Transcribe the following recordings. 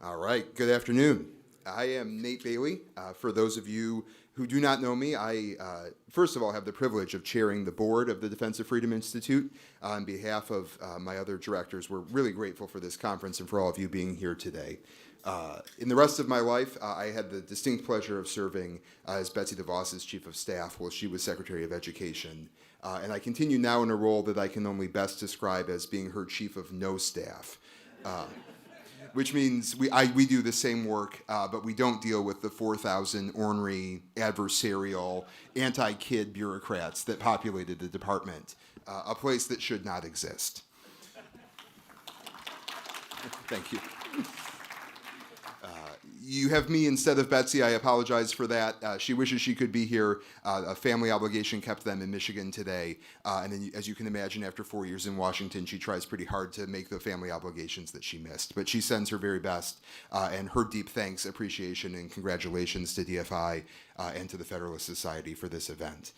All right, good afternoon. I am Nate Bailey. For those of you who do not know me, I, first of all, have the privilege of chairing the board of the Defense of Freedom Institute. On behalf of my other directors, we're really grateful for this conference and for all of you being here today. In the rest of my life, I had the distinct pleasure of serving as Betsy DeVos's Chief of Staff while she was Secretary of Education. And I continue now in a role that I can only best describe as being her Chief of No Staff. Which means we do the same work, but we don't deal with the 4,000 ornery, adversarial, anti-kid bureaucrats that populated the department, a place that should not exist. Thank you. You have me instead of Betsy. I apologize for that. She wishes she could be here. A family obligation kept them in Michigan today. And then, as you can imagine, after 4 years in Washington, she tries pretty hard to make the family obligations that she missed. But she sends her very best, and her deep thanks, appreciation, and congratulations to DFI and to the Federalist Society for this event.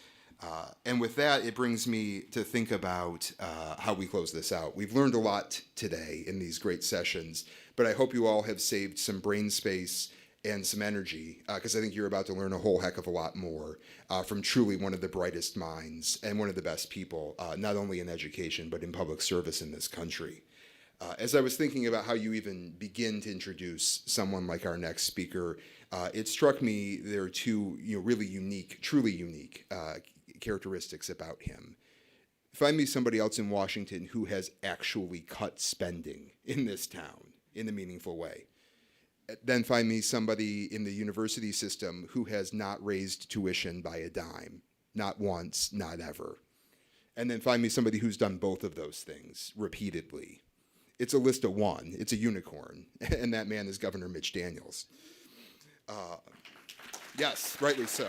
And with that, it brings me to think about how we close this out. We've learned a lot today in these great sessions, but I hope you all have saved some brain space and some energy, because I think you're about to learn a whole heck of a lot more from truly one of the brightest minds and one of the best people, not only in education, but in public service in this country. As I was thinking about how you even begin to introduce someone like our next speaker, it struck me there are two really unique, truly unique characteristics about him. Find me somebody else in Washington who has actually cut spending in this town in a meaningful way. Then find me somebody in the university system who has not raised tuition by a dime, not once, not ever. And then find me somebody who's done both of those things repeatedly. It's a list of one. It's a unicorn. And that man is Governor Mitch Daniels. Yes, rightly so.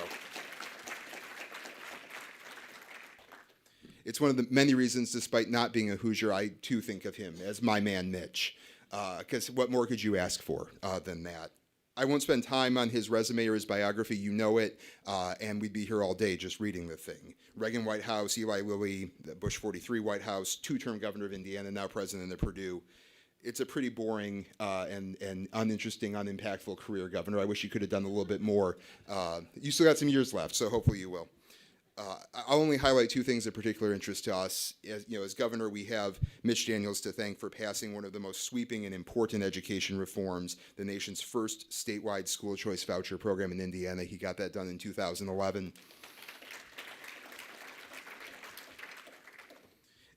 It's one of the many reasons, despite not being a Hoosier, I too think of him as my man Mitch. Because what more could you ask for than that? I won't spend time on his resume or his biography. You know it, and we'd be here all day just reading the thing. Reagan White House, Eli Lilly, the Bush 43 White House, two-term governor of Indiana, now president of Purdue. It's a pretty boring and uninteresting, unimpactful career, Governor. I wish you could have done a little bit more. You still got some years left, so hopefully you will. I'll only highlight two things of particular interest to us. As governor, we have Mitch Daniels to thank for passing one of the most sweeping and important education reforms, the nation's first statewide school choice voucher program in Indiana. He got that done in 2011.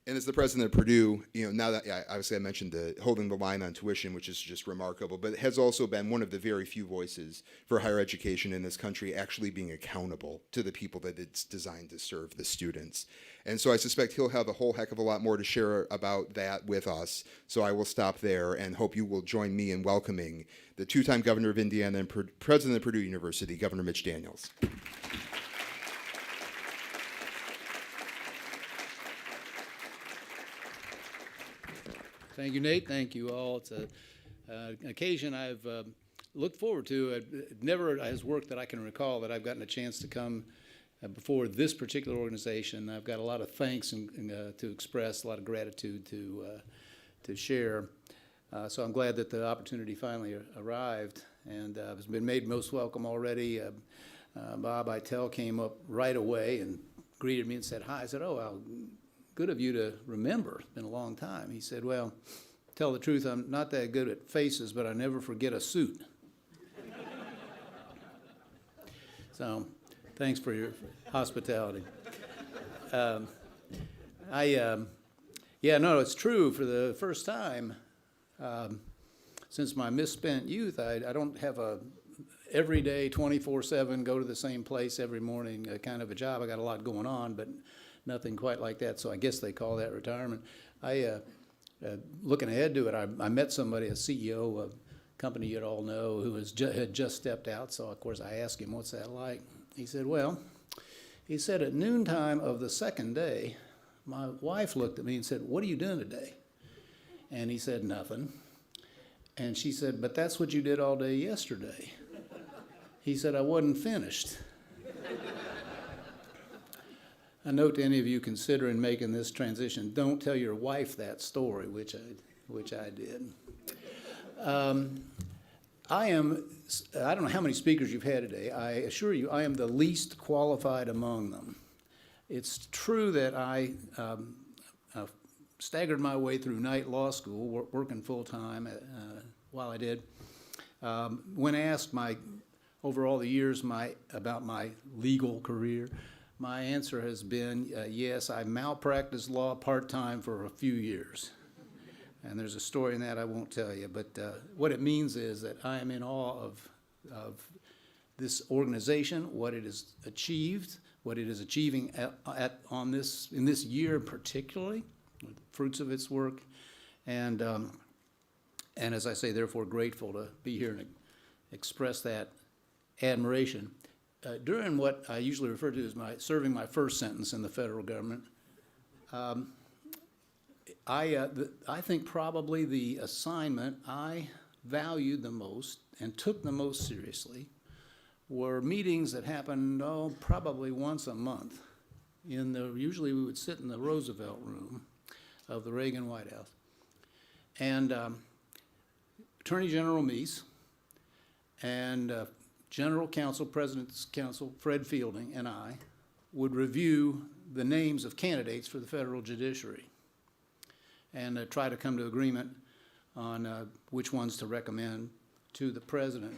And as the president of Purdue, now that obviously I mentioned holding the line on tuition, which is just remarkable, but it has also been one of the very few voices for higher education in this country actually being accountable to the people that it's designed to serve, the students. And so I suspect he'll have a whole heck of a lot more to share about that with us. So I will stop there and hope you will join me in welcoming the two-time governor of Indiana and president of Purdue University, Governor Mitch Daniels. Thank you, Nate. Thank you all. It's an occasion I've looked forward to. It never has worked that I can recall that I've gotten a chance to come before this particular organization. I've got a lot of thanks and to express, a lot of gratitude to share. So I'm glad that the opportunity finally arrived, and has been made most welcome already. Bob Eitel came up right away and greeted me and said hi. I said, "Oh, well, good of you to remember. It's been a long time." He said, "Well, tell the truth, I'm not that good at faces, but I never forget a suit." So thanks for your hospitality. It's true. For the first time since my misspent youth, I don't have a everyday 24/7 go to the same place every morning kind of a job. I got a lot going on, but nothing quite like that, so I guess they call that retirement. Looking ahead to it, I met somebody, a CEO of a company you'd all know, who had just stepped out, so of course I asked him, "What's that like?" He said, at noontime of the second day, my wife looked at me and said, "What are you doing today?" And he said, "Nothing." And she said, "But that's what you did all day yesterday." He said, "I wasn't finished." A note to any of you considering making this transition: don't tell your wife that story, which I did. I don't know how many speakers you've had today. I assure you, I am the least qualified among them. It's true that I staggered my way through night law school, working full-time while I did. When asked over all the years about my legal career, my answer has been, yes, I malpracticed law part-time for a few years. And there's a story in that I won't tell you, but what it means is that I am in awe of this organization, what it has achieved, what it is achieving in this year particularly, with the fruits of its work, and as I say, therefore grateful to be here and express that admiration. During what I usually refer to as serving my first sentence in the federal government, I think probably the assignment I valued the most and took the most seriously were meetings that happened, probably once a month. Usually we would sit in the Roosevelt room of the Reagan White House. And Attorney General Meese and General Counsel, President's Counsel, Fred Fielding, and I would review the names of candidates for the federal judiciary and try to come to agreement on which ones to recommend to the president.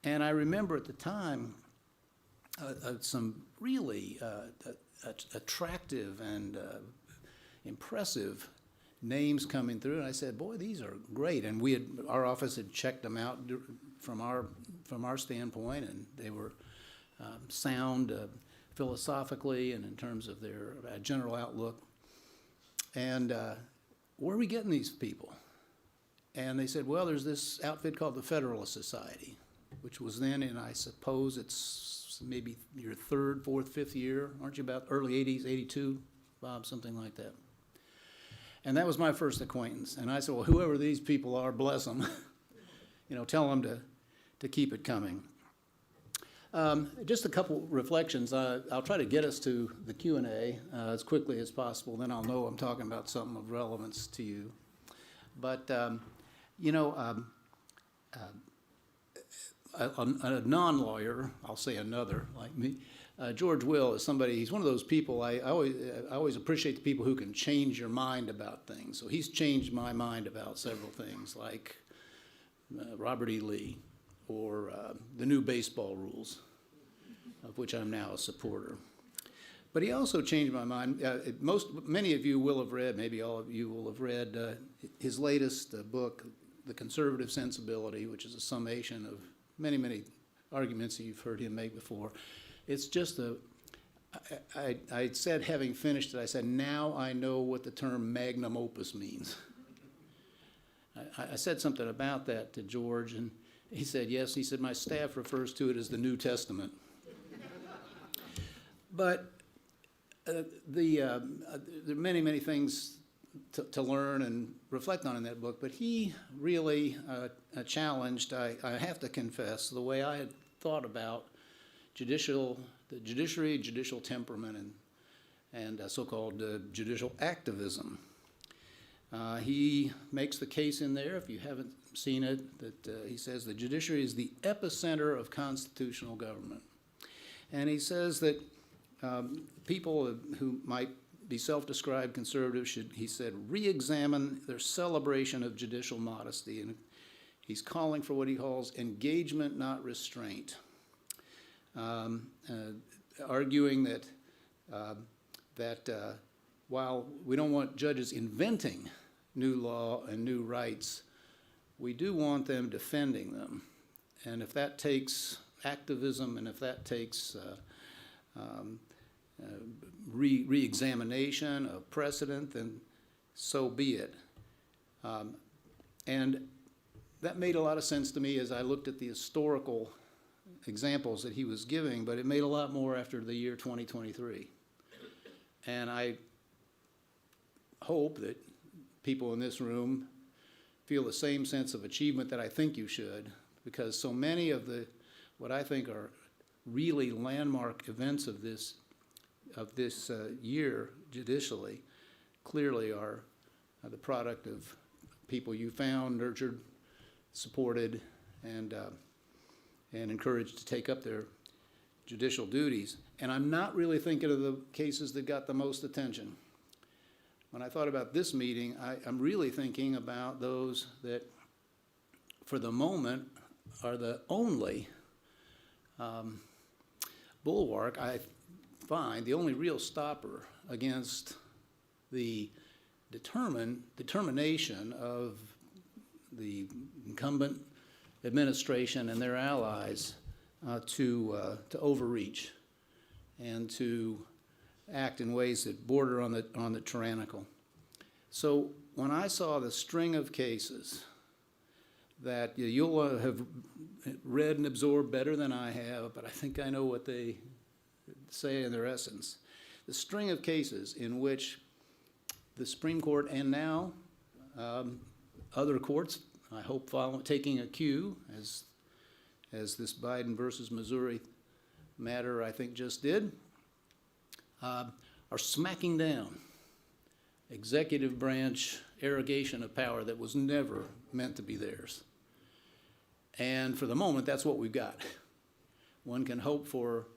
And I remember at the time some really attractive and impressive names coming through, and I said, boy, these are great. And our office had checked them out from our standpoint, and they were sound philosophically and in terms of their general outlook. And where are we getting these people? And they said, well, there's this outfit called the Federalist Society, which was then in, I suppose it's maybe your third, fourth, fifth year. Aren't you about early 80s, 82, Bob, something like that? And that was my first acquaintance. And I said, well, whoever these people are, bless them. Tell them to keep it coming. Just a couple reflections. I'll try to get us to the Q&A as quickly as possible. Then I'll know I'm talking about something of relevance to you. But, a non-lawyer, I'll say another like me, George Will is somebody, he's one of those people, I always appreciate the people who can change your mind about things. So he's changed my mind about several things, like Robert E. Lee, or the new baseball rules, of which I'm now a supporter. But he also changed my mind. Many of you will have read, maybe all of you will have read his latest book, The Conservative Sensibility, which is a summation of many, many arguments that you've heard him make before. It's just I said, having finished it, I said, now I know what the term magnum opus means. I said something about that to George, and he said, yes. He said, my staff refers to it as the New Testament. But there are many, many things to learn and reflect on in that book, but he really challenged, I have to confess, the way I had thought about the judiciary, judicial temperament, and so-called judicial activism. He makes the case in there, if you haven't seen it, that he says the judiciary is the epicenter of constitutional government. And he says that people who might be self-described conservatives should, he said, re-examine their celebration of judicial modesty. And he's calling for what he calls engagement, not restraint. Arguing that while we don't want judges inventing new law and new rights, we do want them defending them. And if that takes activism, and if that takes re-examination of precedent, then so be it. And that made a lot of sense to me as I looked at the historical examples that he was giving, but it made a lot more after the year 2023. And I hope that people in this room feel the same sense of achievement that I think you should, because so many of what I think are really landmark events of this year judicially clearly are the product of people you found, nurtured, supported, and encouraged to take up their judicial duties. And I'm not really thinking of the cases that got the most attention. When I thought about this meeting, I'm really thinking about those that, for the moment, are the only bulwark I find, the only real stopper against the determination of the incumbent administration and their allies to overreach and to act in ways that border on the tyrannical. So when I saw the string of cases that you'll have read and absorbed better than I have, but I think I know what they say in their essence. The string of cases in which the Supreme Court and now other courts, I hope taking a cue, as this Biden versus Missouri matter I think just did, are smacking down executive branch arrogation of power that was never meant to be theirs. And for the moment, that's what we've got. One can hope for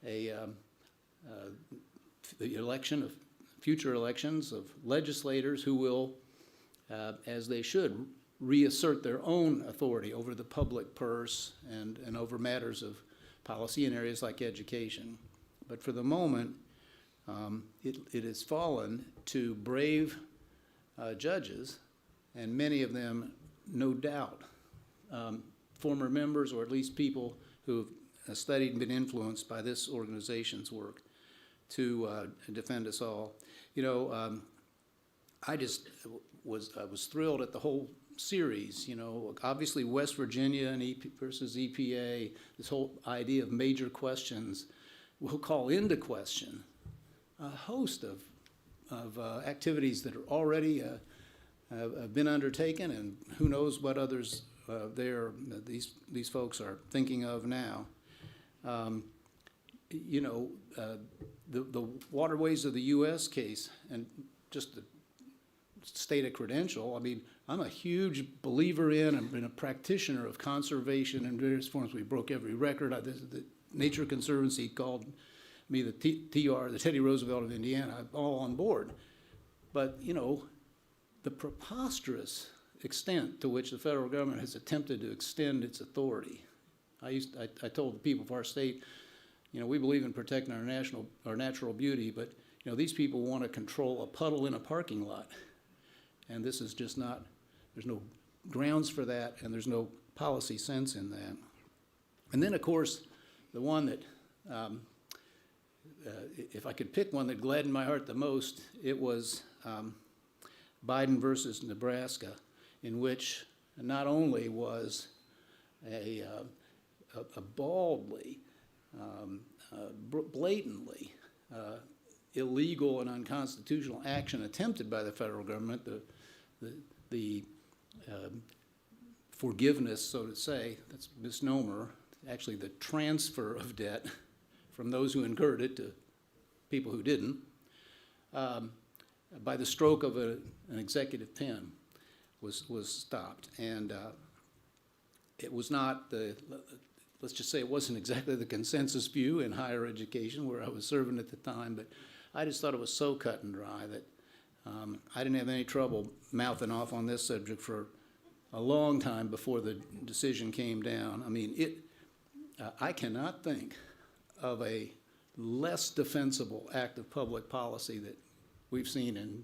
the election of future elections of legislators who will, as they should, reassert their own authority over the public purse and over matters of policy in areas like education. But for the moment, it has fallen to brave judges, and many of them, no doubt, former members or at least people who have studied and been influenced by this organization's work to defend us all. You know, I was thrilled at the whole series. You know, obviously West Virginia and versus EPA, this whole idea of major questions will call into question a host of activities that are already have been undertaken, and who knows what others these folks are thinking of now. You know, the Waterways of the U.S. case, and just to state a credential, I mean, I'm a huge believer in and been a practitioner of conservation in various forms. We broke every record. The Nature Conservancy called me the TR, the Teddy Roosevelt of Indiana. I'm all on board. But, you know, the preposterous extent to which the federal government has attempted to extend its authority. I told the people of our state, you know, we believe in protecting our natural beauty, but, you know, these people want to control a puddle in a parking lot. And this is just not, there's no grounds for that, and there's no policy sense in that. And then, of course, the one that, if I could pick one that gladdened my heart the most, it was Biden versus Nebraska, in which not only was a baldly, blatantly illegal and unconstitutional action attempted by the federal government, the forgiveness, so to say, that's a misnomer, actually the transfer of debt from those who incurred it to people who didn't, by the stroke of an executive pen was stopped. And it was not let's just say it wasn't exactly the consensus view in higher education where I was serving at the time, but I just thought it was so cut and dry that I didn't have any trouble mouthing off on this subject for a long time before the decision came down. I mean, I cannot think of a less defensible act of public policy that we've seen in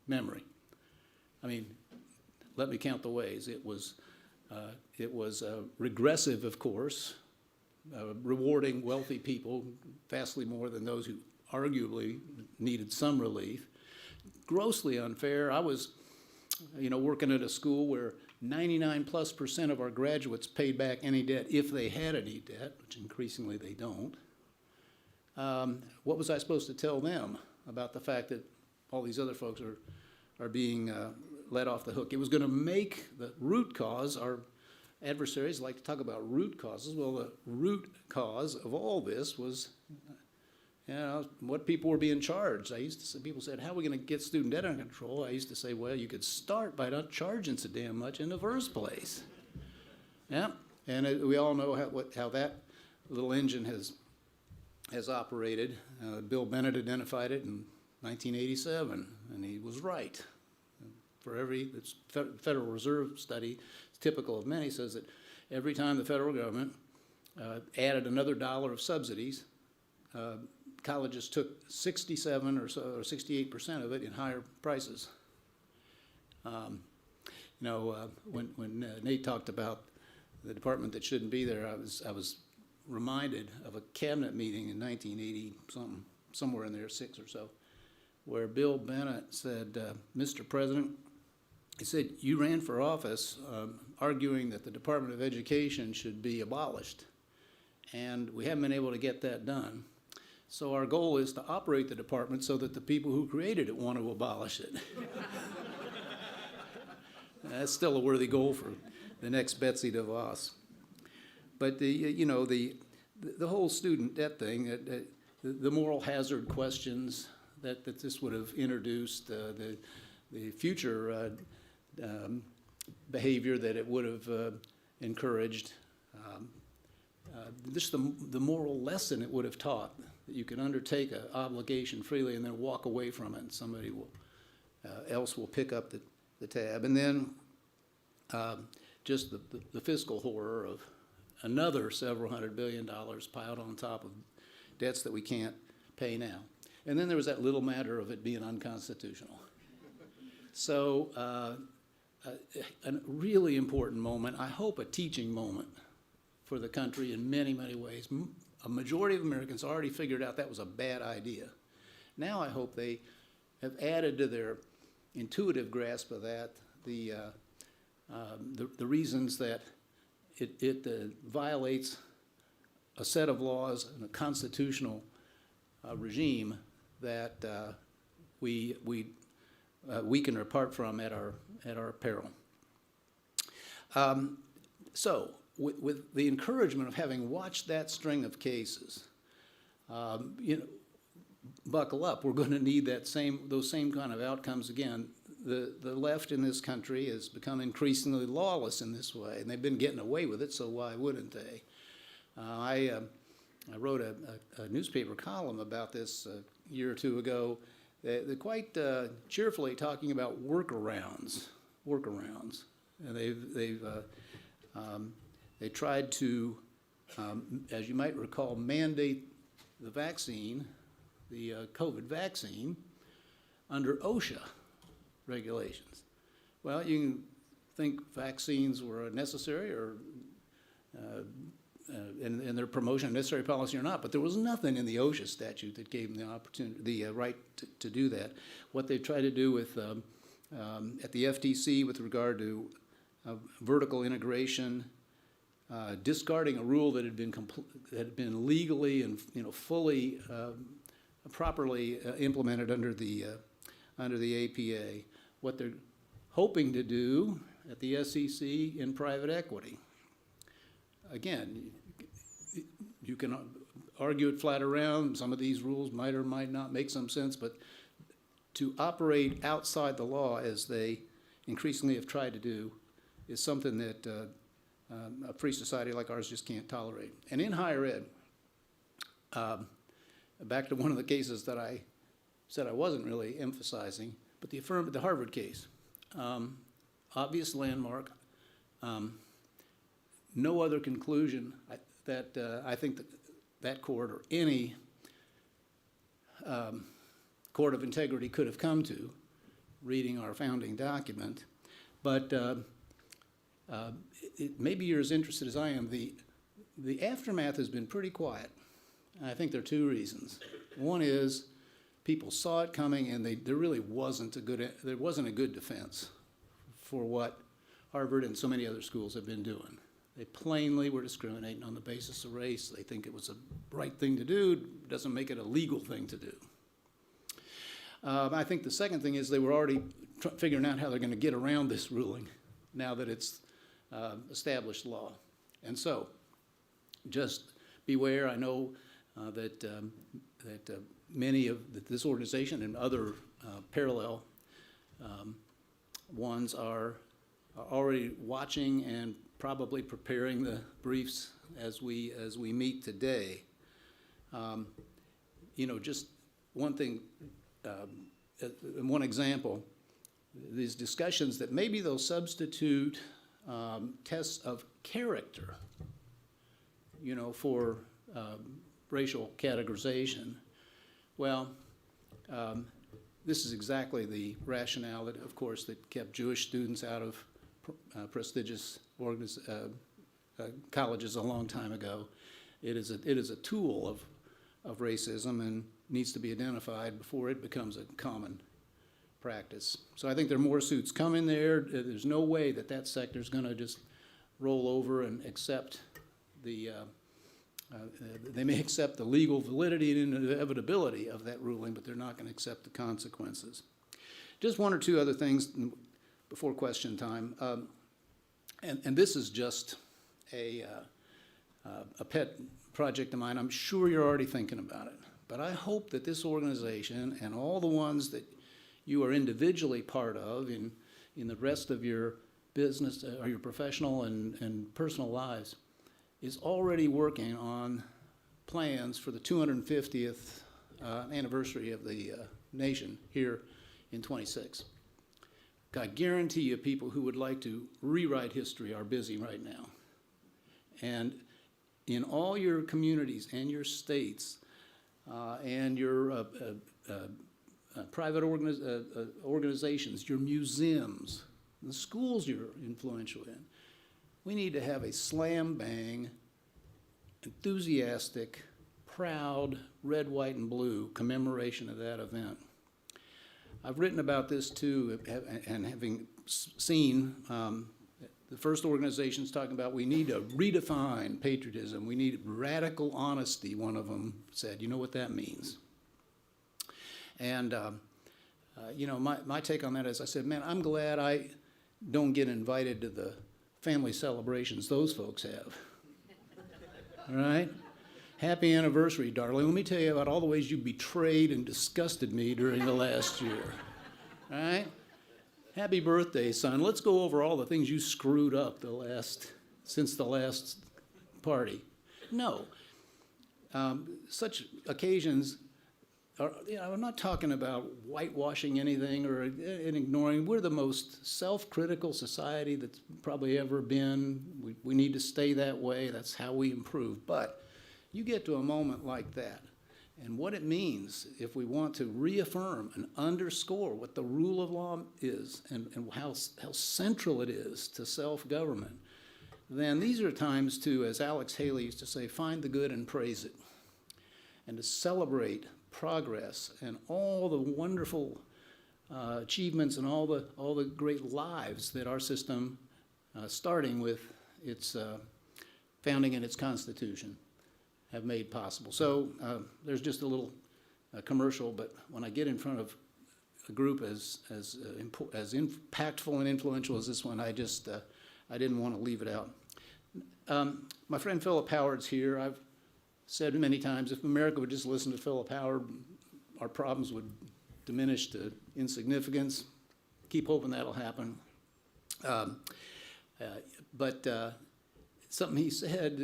memory. I mean, let me count the ways. It was regressive, of course, rewarding wealthy people vastly more than those who arguably needed some relief. Grossly unfair. I was, you know, working at a school where 99+% of our graduates paid back any debt if they had any debt, which increasingly they don't. What was I supposed to tell them about the fact that all these other folks are being let off the hook? It was going to make the root cause, our adversaries like to talk about root causes. Well, the root cause of all this was you know, what people were being charged. I used to say, people said, how are we going to get student debt under control? I used to say, well, you could start by not charging so damn much in the first place. Yeah, and we all know how that little engine has operated. Bill Bennett identified it in 1987, and he was right. For every Federal Reserve study, it's typical of many, says that every time the federal government added another dollar of subsidies, colleges took 67 or so, or 68% of it in higher prices. When Nate talked about the department that shouldn't be there, I was reminded of a cabinet meeting in 1980 something, somewhere in there, 6 or so, where Bill Bennett said, Mr. President, he said, you ran for office arguing that the Department of Education should be abolished, and we haven't been able to get that done. So our goal is to operate the department so that the people who created it want to abolish it. That's still a worthy goal for the next Betsy DeVos. But the whole student debt thing, the moral hazard questions that this would have introduced, the future behavior that it would have encouraged, just the moral lesson it would have taught, that you can undertake an obligation freely and then walk away from it, and somebody else will pick up the tab. And then just the fiscal horror of another several $100 billion piled on top of debts that we can't pay now. And then there was that little matter of it being unconstitutional. So a really important moment, I hope a teaching moment for the country in many, many ways. A majority of Americans already figured out that was a bad idea. Now I hope they have added to their intuitive grasp of that the reasons that it violates a set of laws and a constitutional regime that we weaken or apart from at our peril. So with the encouragement of having watched that string of cases, buckle up. We're going to need those same kind of outcomes again. The left in this country has become increasingly lawless in this way, and they've been getting away with it, so why wouldn't they? I wrote a newspaper column about this a year or two ago. They're quite cheerfully talking about workarounds, and they tried to, as you might recall, mandate the vaccine, the COVID vaccine, under OSHA regulations. Well, you can think vaccines were necessary or in their promotion of necessary policy or not, but there was nothing in the OSHA statute that gave them the opportunity, the right to do that. What they tried to do with at the FTC with regard to vertical integration, discarding a rule that had been legally and fully properly implemented under the APA. What they're hoping to do at the SEC in private equity. Again, you can argue it flat around. Some of these rules might or might not make some sense, but to operate outside the law, as they increasingly have tried to do, is something that a free society like ours just can't tolerate. And in higher ed, back to one of the cases that I said I wasn't really emphasizing, but the Harvard case, obvious landmark, no other conclusion that I think that court or any court of integrity could have come to, reading our founding document. But maybe you're as interested as I am. The aftermath has been pretty quiet. And I think there are two reasons. One is people saw it coming, and there really wasn't a good defense for what Harvard and so many other schools have been doing. They plainly were discriminating on the basis of race. They think it was a right thing to do. Doesn't make it a legal thing to do. I think the second thing is they were already figuring out how they're going to get around this ruling now that it's established law. And so just beware. I know that many of this organization and other parallel ones are already watching and probably preparing the briefs as we meet today. Just one thing, one example, these discussions that maybe they'll substitute tests of character, for racial categorization. Well, this is exactly the rationale that, of course, that kept Jewish students out of prestigious colleges a long time ago. It is a tool of racism and needs to be identified before it becomes a common practice. So I think there are more suits coming there. There's no way that sector is going to just roll over and accept they may accept the legal validity and inevitability of that ruling, but they're not going to accept the consequences. Just one or two other things before question time. And this is just a pet project of mine. I'm sure you're already thinking about it. But I hope that this organization and all the ones that you are individually part of in the rest of your business or your professional and personal lives is already working on plans for the 250th anniversary of the nation here in 26. I guarantee you people who would like to rewrite history are busy right now. And in all your communities and your states and your private organizations, your museums, the schools you're influential in, we need to have a slam-bang, enthusiastic, proud, red, white, and blue commemoration of that event. I've written about this too, and having seen the first organizations talking about we need to redefine patriotism, we need radical honesty, one of them said. You know what that means? And, my take on that is I said, man, I'm glad I don't get invited to the family celebrations those folks have. All right? Happy anniversary, darling. Let me tell you about all the ways you betrayed and disgusted me during the last year. All right? Happy birthday, son. Let's go over all the things you screwed up since the last party. No. Such occasions I'm not talking about whitewashing anything or ignoring. We're the most self-critical society that's probably ever been. We need to stay that way. That's how we improve. But you get to a moment like that, and what it means if we want to reaffirm and underscore what the rule of law is and how central it is to self-government, then these are times to, as Alex Haley used to say, find the good and praise it, and to celebrate progress and all the wonderful achievements and all the great lives that our system, starting with its founding and its Constitution, have made possible. So there's just a little commercial, but when I get in front of a group as impactful and influential as this one, I didn't want to leave it out. My friend Philip Howard's here. I've said many times, if America would just listen to Philip Howard, our problems would diminish to insignificance. Keep hoping that'll happen. But something he said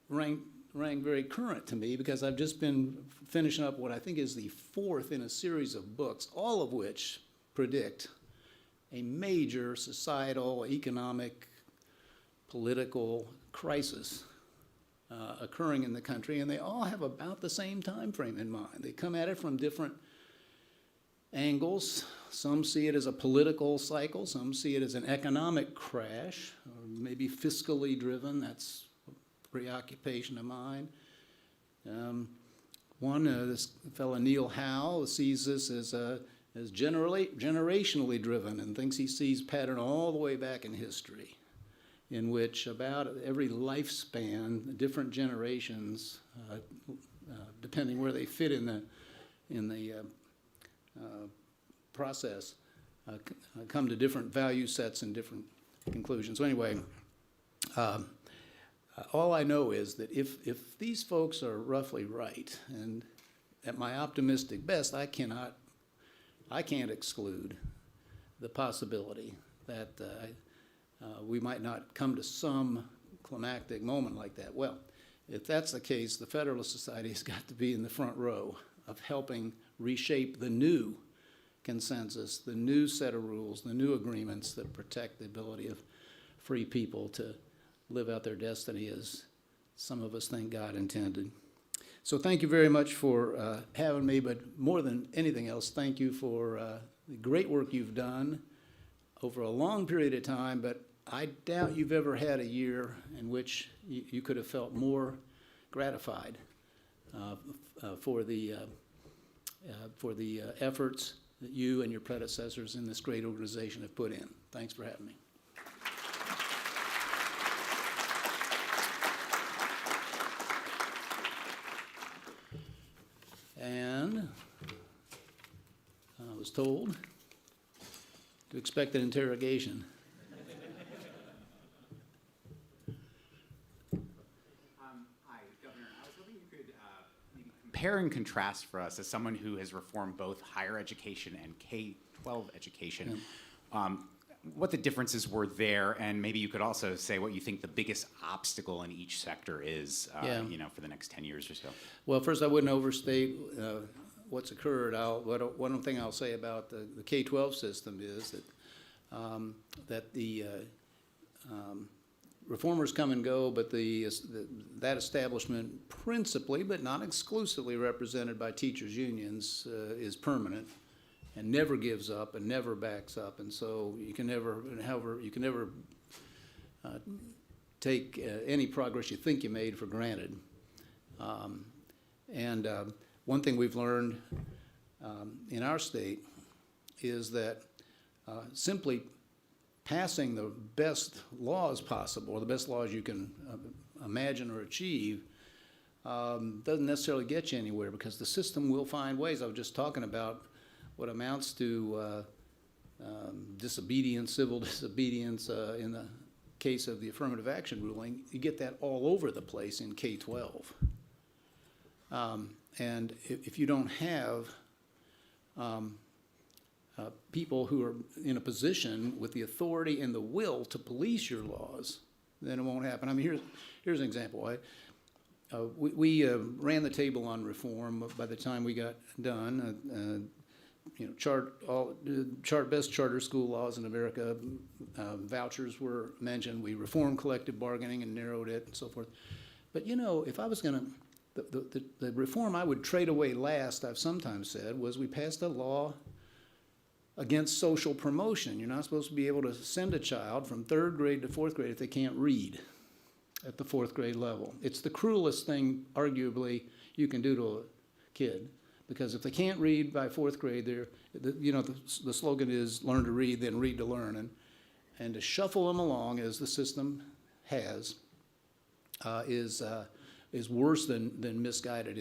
rang very current to me, because I've just been finishing up what I think is the fourth in a series of books, all of which predict a major societal, economic, political crisis occurring in the country, and they all have about the same time frame in mind. They come at it from different angles. Some see it as a political cycle, some see it as an economic crash, or maybe fiscally driven. That's a preoccupation of mine. This fellow Neil Howe sees this as generationally driven, and thinks he sees pattern all the way back in history, in which about every lifespan, different generations, depending where they fit in the process, come to different value sets and different conclusions. So anyway, all I know is that if these folks are roughly right, and at my optimistic best, I can't exclude the possibility that we might not come to some climactic moment like that. Well, if that's the case, the Federalist Society has got to be in the front row of helping reshape the new consensus, the new set of rules, the new agreements that protect the ability of free people to live out their destiny as some of us think God intended. So thank you very much for having me, but more than anything else, thank you for the great work you've done over a long period of time, but I doubt you've ever had a year in which you could have felt more gratified for the efforts that you and your predecessors in this great organization have put in. Thanks for having me. And I was told to expect an interrogation. Hi, Governor. I was hoping you could maybe compare and contrast for us, as someone who has reformed both higher education and K-12 education, what the differences were there, and maybe you could also say what you think the biggest obstacle in each sector is, for the next 10 years or so. Well, first, I wouldn't overstate what's occurred. One thing I'll say about the K-12 system is that the reformers come and go, but that establishment, principally but not exclusively represented by teachers' unions, is permanent and never gives up and never backs up. And so you can never take any progress you think you made for granted. One thing we've learned in our state is that simply passing the best laws possible, or the best laws you can imagine or achieve, doesn't necessarily get you anywhere, because the system will find ways. I was just talking about what amounts to disobedience, civil disobedience in the case of the affirmative action ruling. You get that all over the place in K-12. And if you don't have people who are in a position with the authority and the will to police your laws, then it won't happen. I mean, here's an example. We ran the table on reform. By the time we got done, chart best charter school laws in America, vouchers were mentioned. We reformed collective bargaining and narrowed it and so forth. But if I was going to, the reform I would trade away last, I've sometimes said, was we passed a law against social promotion. You're not supposed to be able to send a child from 3rd grade to 4th grade if they can't read at the 4th grade level. It's the cruelest thing, arguably, you can do to a kid, because if they can't read by 4th grade, the slogan is learn to read, then read to learn. And to shuffle them along, as the system has, is worse than misguided.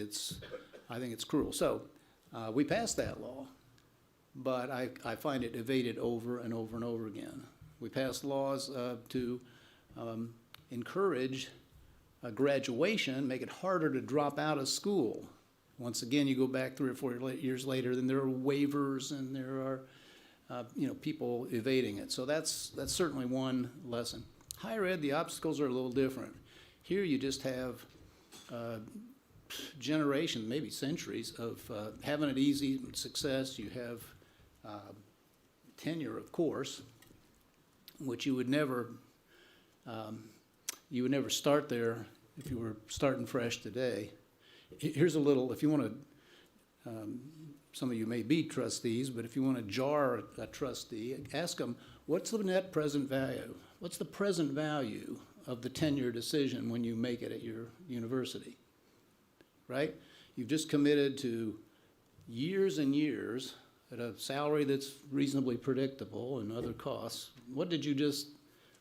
I think it's cruel. So we passed that law, but I find it evaded over and over and over again. We passed laws to encourage graduation, make it harder to drop out of school. Once again, you go back 3 or 4 years later, then there are waivers and there are people evading it. So that's certainly one lesson. Higher ed, the obstacles are a little different. Here you just have generations, maybe centuries, of having it easy, success. You have tenure, of course, which you would never start there if you were starting fresh today. Here's a little, if you want to, some of you may be trustees, but if you want to jar a trustee, ask them, what's the net present value? What's the present value of the tenure decision when you make it at your university, right? You've just committed to years and years at a salary that's reasonably predictable and other costs. What did you just,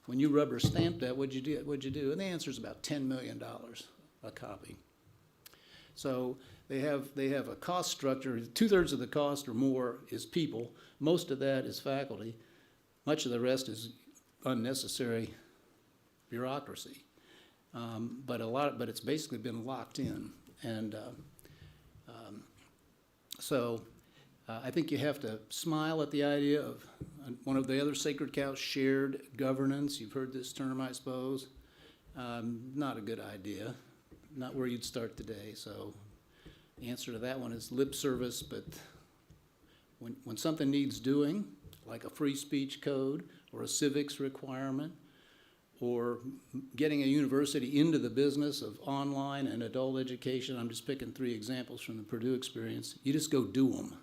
when you rubber stamped that, what'd you do? And the answer is about $10 million a copy. So they have a cost structure. 2/3 of the cost or more is people. Most of that is faculty. Much of the rest is unnecessary bureaucracy. But it's basically been locked in. And So I think you have to smile at the idea of one of the other sacred cows, shared governance. You've heard this term, I suppose. Not a good idea, not where you'd start today. So the answer to that one is lip service, but when something needs doing, like a free speech code or a civics requirement, or getting a university into the business of online and adult education, I'm just picking 3 examples from the Purdue experience, you just go do them.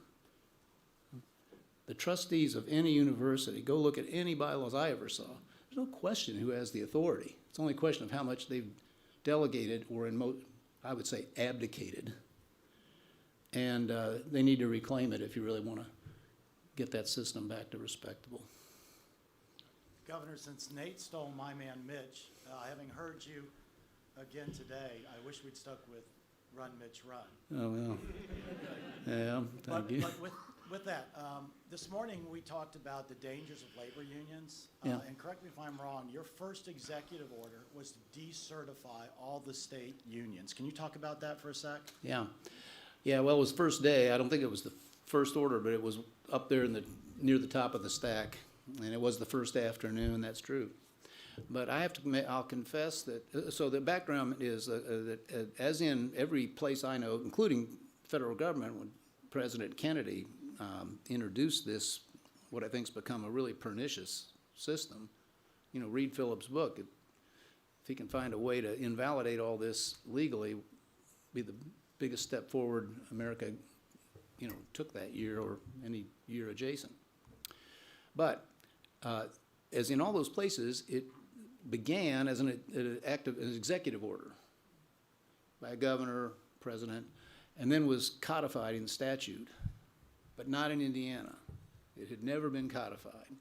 The trustees of any university, go look at any bylaws I ever saw. There's no question who has the authority. It's only a question of how much they've delegated or, I would say, abdicated. And they need to reclaim it if you really want to get that system back to respectable. Governor, since Nate stole my man Mitch, having heard you again today, I wish we'd stuck with Run, Mitch, Run. Oh, well. Yeah, thank you. But with that, this morning we talked about the dangers of labor unions. Yeah. And correct me if I'm wrong, your first executive order was to decertify all the state unions. Can you talk about that for a sec? Yeah. Yeah, well, it was first day. I don't think it was the first order, but it was up there near the top of the stack. And it was the first afternoon, that's true. But I have to, I'll confess that, so the background is that as in every place I know, including federal government, when President Kennedy introduced this, what I think's become a really pernicious system, you know, read Phillips' book. If he can find a way to invalidate all this legally, be the biggest step forward America, you know, took that year or any year adjacent. But as in all those places, it began as an executive order by a governor, president, and then was codified in statute, but not in Indiana. It had never been codified,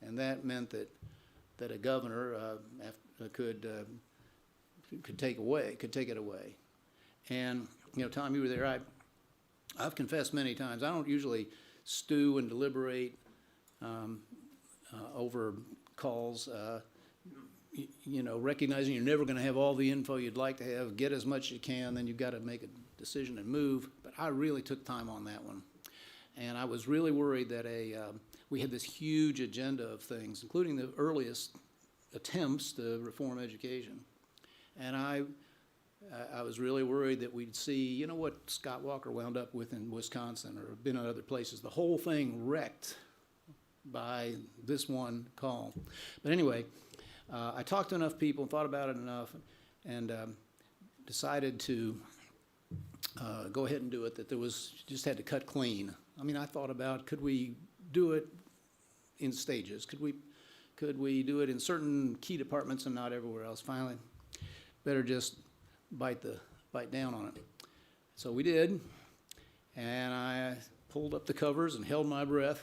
and that meant that a governor could take it away. And you know, Tom, you were there. I've confessed many times. I don't usually stew and deliberate over calls, you know, recognizing you're never going to have all the info you'd like to have, get as much as you can, then you've got to make a decision and move. But I really took time on that one. And I was really worried that we had this huge agenda of things, including the earliest attempts to reform education. And I was really worried that we'd see, you know, what Scott Walker wound up with in Wisconsin or been in other places, the whole thing wrecked by this one call. But anyway, I talked to enough people and thought about it enough and decided to go ahead and do it, that there was, just had to cut clean. I mean, I thought about, could we do it in stages? Could we do it in certain key departments and not everywhere else? Finally, better just bite down on it. So we did, and I pulled up the covers and held my breath.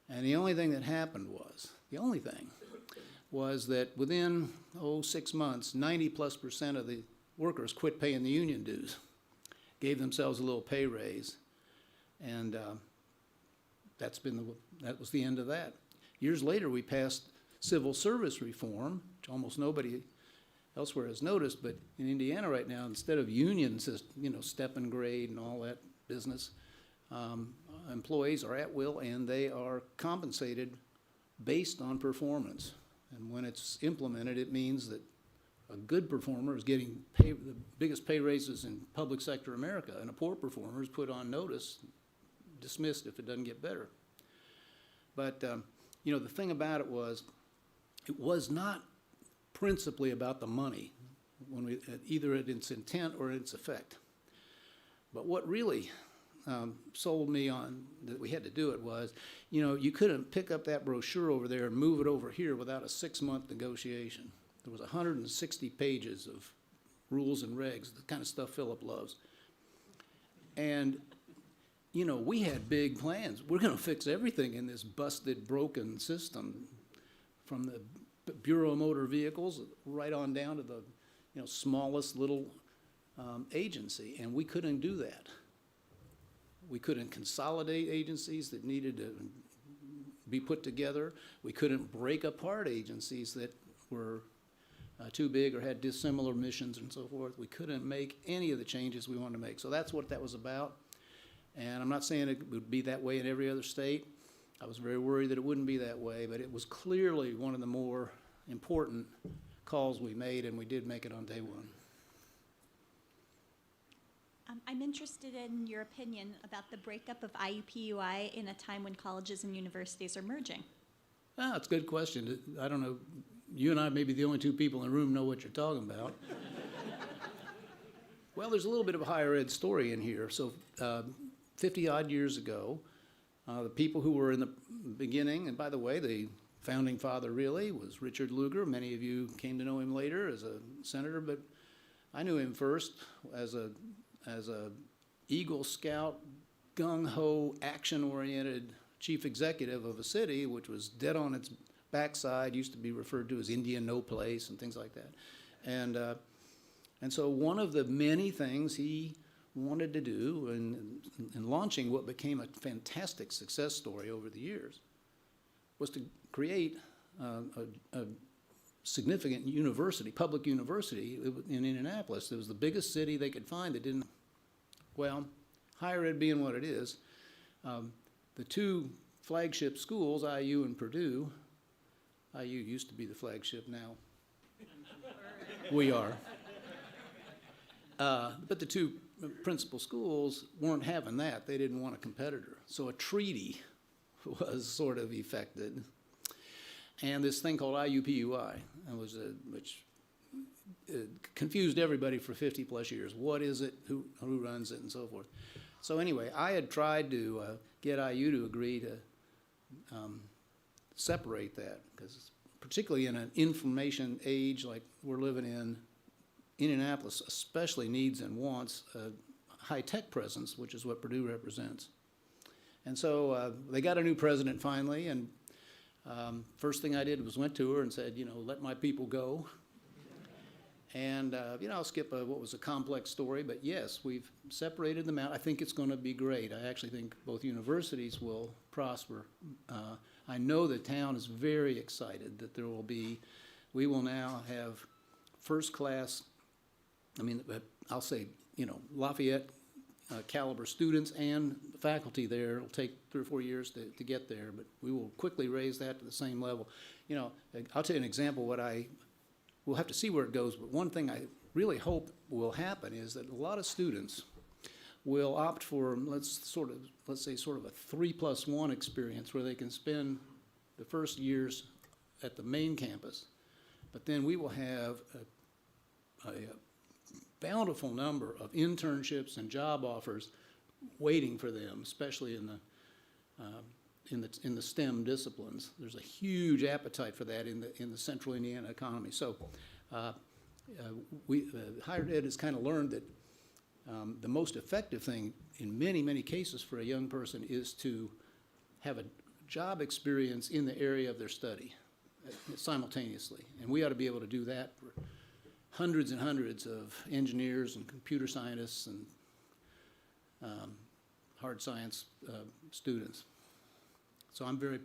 And the only thing that happened was that within 6 months, 90+% of the workers quit paying the union dues, gave themselves a little pay raise, and that was the end of that. Years later, we passed civil service reform, which almost nobody elsewhere has noticed, but in Indiana right now, instead of unions, you know, step and grade and all that business, employees are at will and they are compensated based on performance. And when it's implemented, it means that a good performer is getting the biggest pay raises in public sector America, and a poor performer is put on notice, dismissed if it doesn't get better. But you know, the thing about it was not principally about the money, either its intent or its effect. But what really sold me on that we had to do it was, you know, you couldn't pick up that brochure over there and move it over here without a 6-month negotiation. There was 160 pages of rules and regs, the kind of stuff Philip loves. And, you know, we had big plans. We're going to fix everything in this busted, broken system, from the Bureau of Motor Vehicles right on down to the, you know, smallest little agency, and we couldn't do that. We couldn't consolidate agencies that needed to be put together. We couldn't break apart agencies that were too big or had dissimilar missions and so forth. We couldn't make any of the changes we wanted to make. So that's what that was about. And I'm not saying it would be that way in every other state. I was very worried that it wouldn't be that way, but it was clearly one of the more important calls we made, and we did make it on day one. I'm interested in your opinion about the breakup of IUPUI in a time when colleges and universities are merging. It's a good question. I don't know, you and I may be the only two people in the room know what you're talking about. Well, there's a little bit of a higher ed story in here. So 50-odd years ago, the people who were in the beginning, and by the way, the founding father really was Richard Lugar. Many of you came to know him later as a senator, but I knew him first as a Eagle Scout, gung-ho, action-oriented chief executive of a city which was dead on its backside, used to be referred to as India no place and things like that. And so one of the many things he wanted to do in launching what became a fantastic success story over the years was to create a significant university, public university in Indianapolis. It was the biggest city they could find that didn't, well, higher ed being what it is, the two flagship schools, IU and Purdue, IU used to be the flagship, now we are. But the two principal schools weren't having that. They didn't want a competitor. So a treaty was sort of effected. And this thing called IUPUI, which confused everybody for 50 plus years. What is it? Who runs it? And so forth. So anyway, I had tried to get IU to agree to separate that, because particularly in an information age like we're living in, Indianapolis especially needs and wants a high-tech presence, which is what Purdue represents. And so they got a new president finally, and first thing I did was went to her and said, let my people go. And, I'll skip what was a complex story, but yes, we've separated them out. I think it's going to be great. I actually think both universities will prosper. I know the town is very excited that we will now have first-class, I'll say, Lafayette caliber students and faculty there. It'll take 3 or 4 years to get there, but we will quickly raise that to the same level. I'll tell you an example. We'll have to see where it goes, but one thing I really hope will happen is that a lot of students will opt for, let's say sort of a 3+1 experience where they can spend the first years at the main campus, but then we will have a bountiful number of internships and job offers waiting for them, especially in the STEM disciplines. There's a huge appetite for that in the central Indiana economy. So higher ed has kind of learned that the most effective thing in many cases for a young person is to have a job experience in the area of their study simultaneously. And we ought to be able to do that for hundreds and hundreds of engineers and computer scientists and hard science students. So I'm very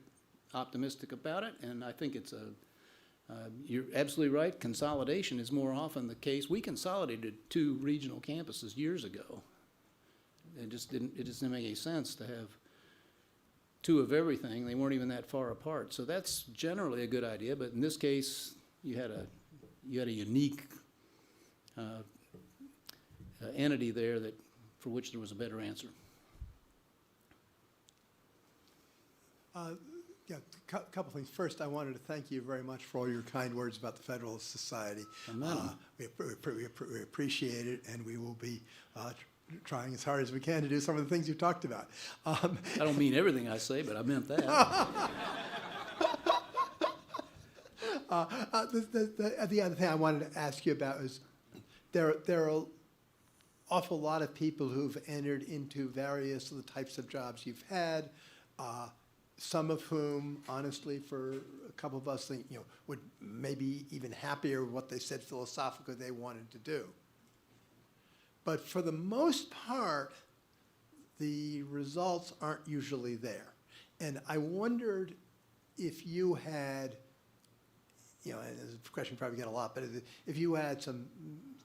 optimistic about it, and I think you're absolutely right, consolidation is more often the case. We consolidated 2 regional campuses years ago. It just didn't make any sense to have 2 of everything. They weren't even that far apart. So that's generally a good idea, but in this case, you had a unique entity there for which there was a better answer. A couple things. First, I wanted to thank you very much for all your kind words about the Federalist Society. We appreciate it, and we will be trying as hard as we can to do some of the things you talked about. I don't mean everything I say, but I meant that. The other thing I wanted to ask you about is there are an awful lot of people who've entered into various of the types of jobs you've had. Some of whom, honestly, for a couple of us, think would maybe even happier with what they said philosophically they wanted to do. But for the most part, the results aren't usually there. And I wondered if you had, and this is a question you probably get a lot, but if you had some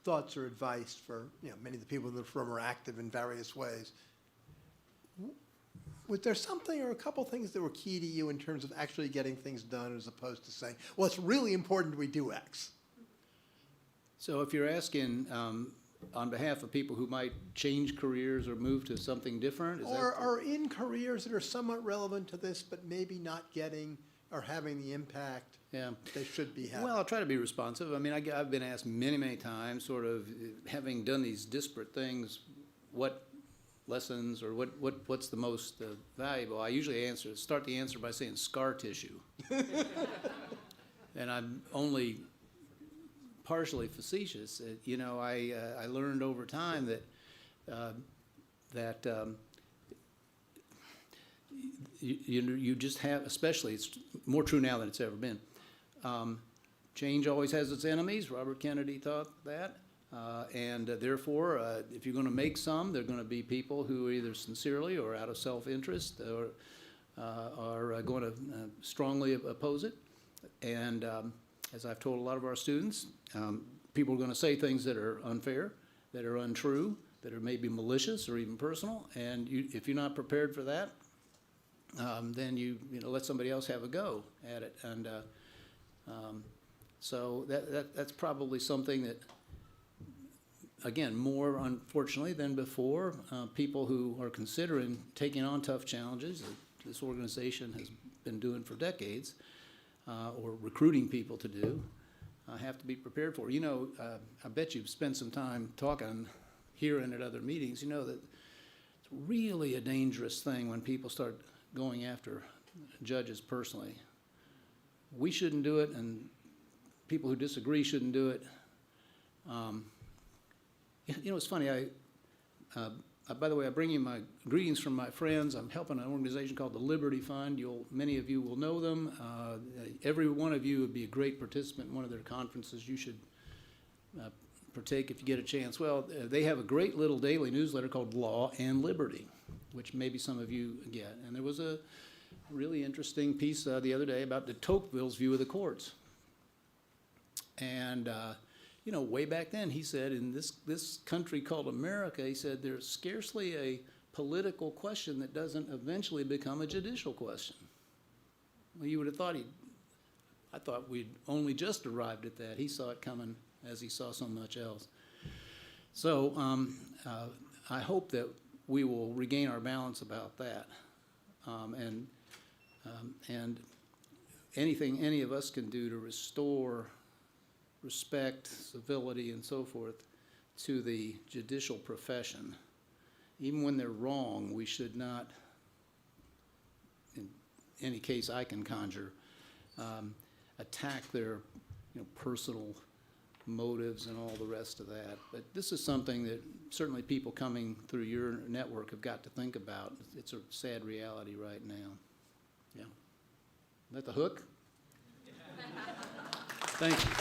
thoughts or advice for many of the people in the firm are active in various ways, Was there something or a couple things that were key to you in terms of actually getting things done as opposed to saying, well, it's really important we do X? So if you're asking on behalf of people who might change careers or move to something different, is Or that? are in careers that are somewhat relevant to this, but maybe not getting or having the impact Yeah. they should be having? Well, I'll try to be responsive. I mean, I've been asked many, many times, sort of, having done these disparate things, what lessons or what's the most valuable? I usually start the answer by saying scar tissue. And I'm only partially facetious. You know, I learned over time that you just have, especially, it's more true now than it's ever been. Change always has its enemies. Robert Kennedy taught that. And therefore, if you're going to make some, they're going to be people who either sincerely or out of self-interest or are going to strongly oppose it. And as I've told a lot of our students, people are going to say things that are unfair, that are untrue, that are maybe malicious or even personal. And if you're not prepared for that, then you let somebody else have a go at it. And so that's probably something that, again, more unfortunately than before, people who are considering taking on tough challenges that this organization has been doing for decades, or recruiting people to do, have to be prepared for. You know, I bet you've spent some time talking here and at other meetings. You know that it's really a dangerous thing when people start going after judges personally. We shouldn't do it, and people who disagree shouldn't do it. You know, it's funny, by the way, I bring you my greetings from my friends. I'm helping an organization called the Liberty Fund. Many of you will know them. Every one of you would be a great participant in one of their conferences. You should partake if you get a chance. Well, they have a great little daily newsletter called Law and Liberty, which maybe some of you get. And there was a really interesting piece the other day about de Tocqueville's view of the courts. And you know, way back then, he said, in this country called America, he said, there's scarcely a political question that doesn't eventually become a judicial question. Well, you would have thought I thought we'd only just arrived at that. He saw it coming as he saw so much else. So I hope that we will regain our balance about that. And anything any of us can do to restore respect, civility, and so forth to the judicial profession. Even when they're wrong, we should not, in any case I can conjure, attack their personal motives and all the rest of that. But this is something that certainly people coming through your network have got to think about. It's a sad reality right now. Yeah. Is that the hook? Thank you.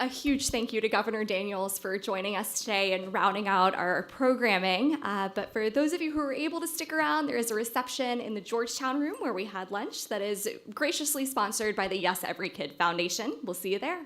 A huge thank you to Governor Daniels for joining us today and rounding out our programming. But for those of you who were able to stick around, there is a reception in the Georgetown room where we had lunch that is graciously sponsored by the Yes Every Kid Foundation. We'll see you there.